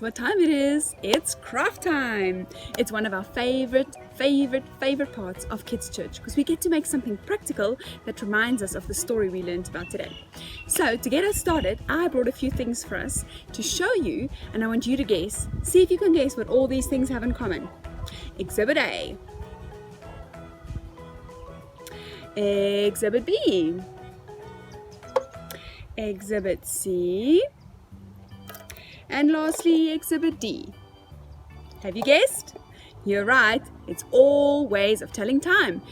what time it is? It's craft time. It's one of our favorite parts of Kids Church because we get to make something practical that reminds us of the story we learned about today. So to get us started, I brought a few things for us to show you, and I want you to guess. See if you can guess what all these things have in common. Exhibit A. Exhibit B. Exhibit C. And lastly, Exhibit D. Have you guessed? You're right, it's all ways of telling time.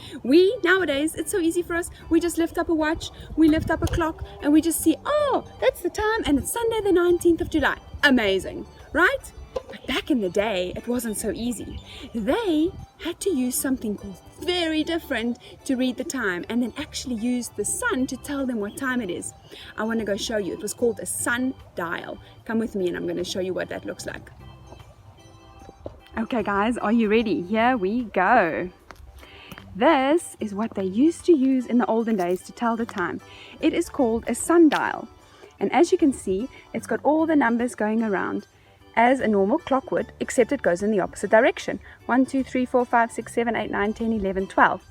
Nowadays, it's so easy for us. We just lift up a watch, we lift up a clock, and we just see, oh, that's the time, and it's Sunday the 19th of July. Amazing, right? But back in the day, it wasn't so easy. They had to use something called very different to read the time, and then actually use the sun to tell them what time it is. I want to go show you. It was called a sundial. Come with me and I'm going to show you what that looks like. Okay guys, are you ready? Here we go. This is what they used to use in the olden days to tell the time. It is called a sundial. And as you can see, it's got all the numbers going around as a normal clock would, except it goes in the opposite direction. 1, 2, 3, 4, 5, 6, 7, 8, 9, 10, 11, 12.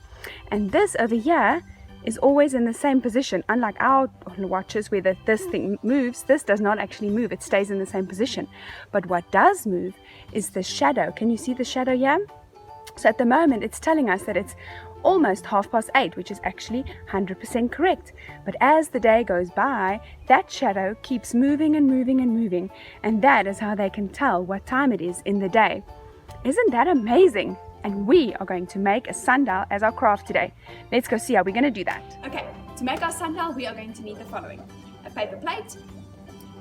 And this over here is always in the same position. Unlike our watches where this thing moves, this does not actually move. It stays in the same position. But what does move is the shadow. Can you see the shadow here? So at the moment, it's telling us that it's almost 8:30, which is actually 100% correct. But as the day goes by, that shadow keeps moving and moving and moving, and that is how they can tell what time it is in the day. Isn't that amazing? And we are going to make a sundial as our craft today. Let's go see how we're going to do that. Okay, to make our sundial, we are going to need the following: a paper plate,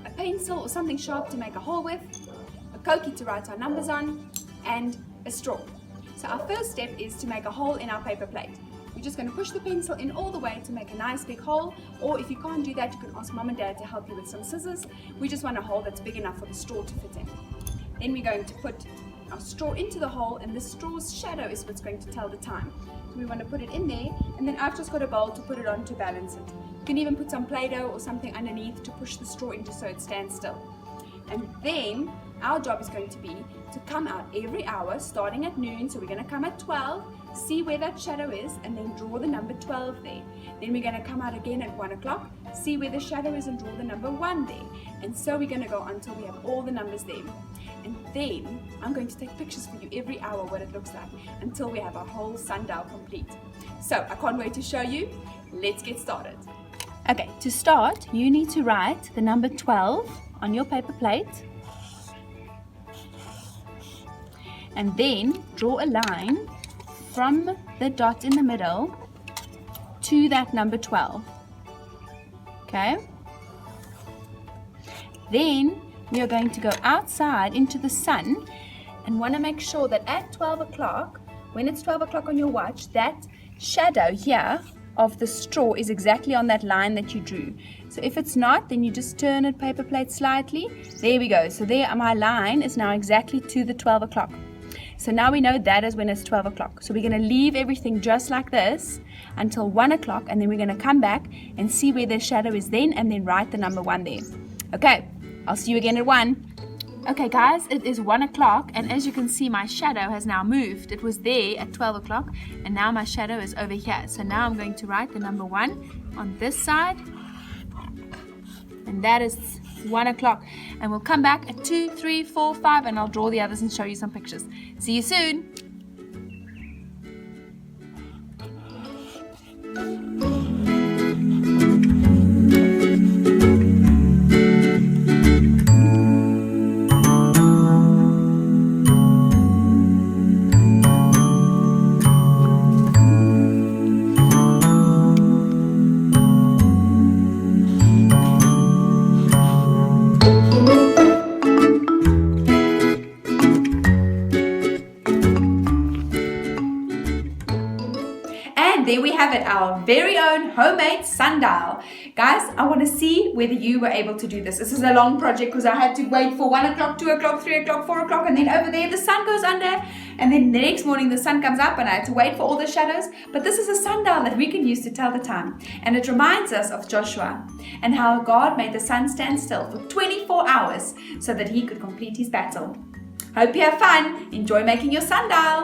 a pencil or something sharp to make a hole with, a koki to write our numbers on, and a straw. So our first step is to make a hole in our paper plate. We're just going to push the pencil in all the way to make a nice big hole, or if you can't do that, you can ask mom and dad to help you with some scissors. We just want a hole that's big enough for the straw to fit in. Then we're going to put our straw into the hole, and the straw's shadow is what's going to tell the time. So we want to put it in there, and then I've just got a bowl to put it on to balance it. You can even put some Play-Doh or something underneath to push the straw into so it stands still. And then our job is going to be to come out every hour starting at noon. So we're going to come at 12, see where that shadow is, and then draw the number 12 there. Then we're going to come out again at 1 o'clock, see where the shadow is, and draw the number 1 there. And so we're going to go until we have all the numbers there. And then I'm going to take pictures for you every hour what it looks like until we have our whole sundial complete. So I can't wait to show you. Let's get started. Okay, to start, you need to write the number 12 on your paper plate, and then draw a line from the dot in the middle to that number 12. Okay? Then we are going to go outside into the sun and want to make sure that at 12 o'clock, when it's 12 o'clock on your watch, that shadow here of the straw is exactly on that line that you drew. So if it's not, then you just turn it paper plate slightly. There we go. So there, my line is now exactly to the 12 o'clock. So now we know that is when it's 12 o'clock. So we're going to leave everything just like this until 1 o'clock, and then we're going to come back and see where the shadow is then, and then write the number 1 there. Okay, I'll see you again at 1. Okay guys, it is 1 o'clock, and as you can see, my shadow has now moved. It was there at 12 o'clock, and now my shadow is over here. So now I'm going to write the number 1 on this side, and that is 1 o'clock. And we'll come back at 2, 3, 4, 5, and I'll draw the others and show you some pictures. See you soon. And there we have it, our very own homemade sundial. Guys, I want to see whether you were able to do this. This is a long project because I had to wait for 1 o'clock, 2 o'clock, 3 o'clock, 4 o'clock, and then over there the sun goes under, and then the next morning the sun comes up and I had to wait for all the shadows. But this is a sundial that we can use to tell the time. And it reminds us of Joshua and how God made the sun stand still for 24 hours so that he could complete his battle. Hope you have fun. Enjoy making your sundial.